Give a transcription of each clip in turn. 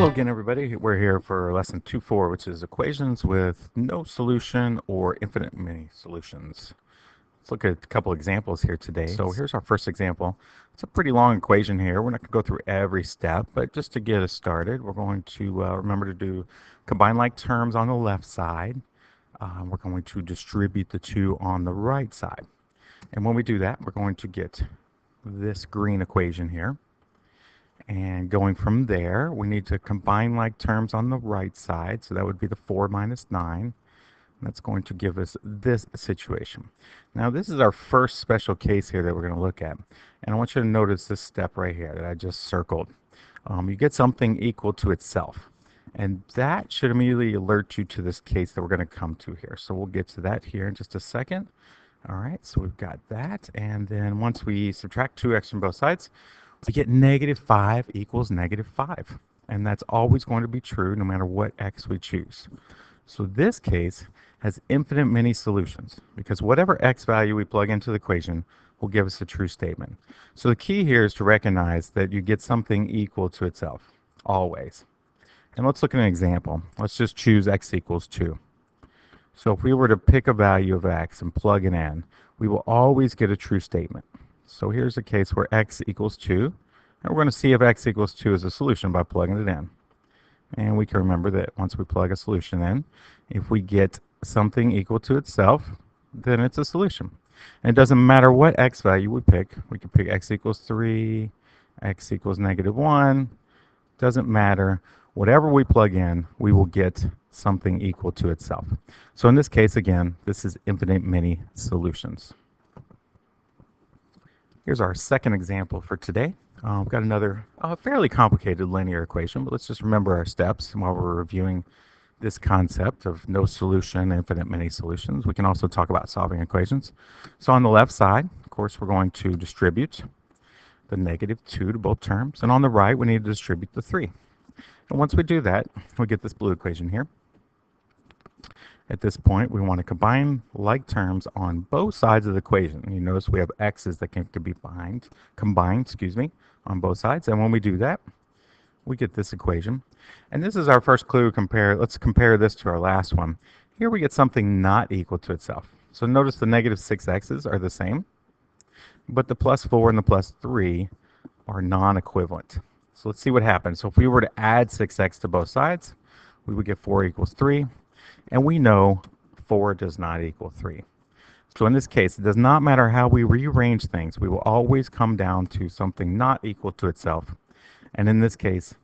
Hello again, everybody. We're here for lesson 2.4, which is equations with no solution or infinite many solutions. Let's look at a couple examples here today. So here's our first example. It's a pretty long equation here. We're not going to go through every step, but just to get us started, we're going to remember to do combine like terms on the left side. We're going to distribute the two on the right side. And when we do that, we're going to get this green equation here. And going from there, we need to combine like terms on the right side. So that would be the 4 minus 9. That's going to give us this situation. Now this is our first special case here that we're going to look at. And I want you to notice this step right here that I just circled. You get something equal to itself. And that should immediately alert you to this case that we're going to come to here. So we'll get to that here in just a second. All right, so we've got that. And then once we subtract 2x from both sides, we get -5 equals -5. And that's always going to be true no matter what x we choose. So this case has infinite many solutions because whatever x value we plug into the equation will give us a true statement. So the key here is to recognize that you get something equal to itself, always. And let's look at an example. Let's just choose x equals 2. So if we were to pick a value of x and plug it in, we will always get a true statement. So here's a case where x equals 2. And we're going to see if x equals 2 is a solution by plugging it in. And we can remember that once we plug a solution in, if we get something equal to itself, then it's a solution. And it doesn't matter what x value we pick. We can pick x equals 3, x equals -1. Doesn't matter. Whatever we plug in, we will get something equal to itself. So in this case, again, this is infinite many solutions. Here's our second example for today. We've got another fairly complicated linear equation, but let's just remember our steps while we're reviewing this concept of no solution, infinite many solutions. We can also talk about solving equations. So on the left side, of course, we're going to distribute the -2 to both terms. And on the right, we need to distribute the 3. And once we do that, we get this blue equation here. At this point, we want to combine like terms on both sides of the equation. You notice we have x's that can be combined, on both sides. And when we do that, we get this equation. And this is our first clue. Let's compare this to our last one. Here we get something not equal to itself. So notice the -6x's are the same, but the +4 and the +3 are non-equivalent. So let's see what happens. So if we were to add 6x to both sides, we would get 4 equals 3. And we know 4 does not equal 3. So in this case, it does not matter how we rearrange things. We will always come down to something not equal to itself. And in this case,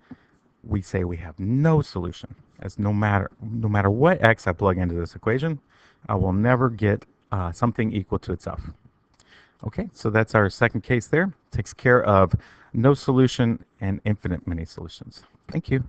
we say we have no solution. As no matter what x I plug into this equation, I will never get something equal to itself. Okay, so that's our second case there. Takes care of no solution and infinite many solutions. Thank you.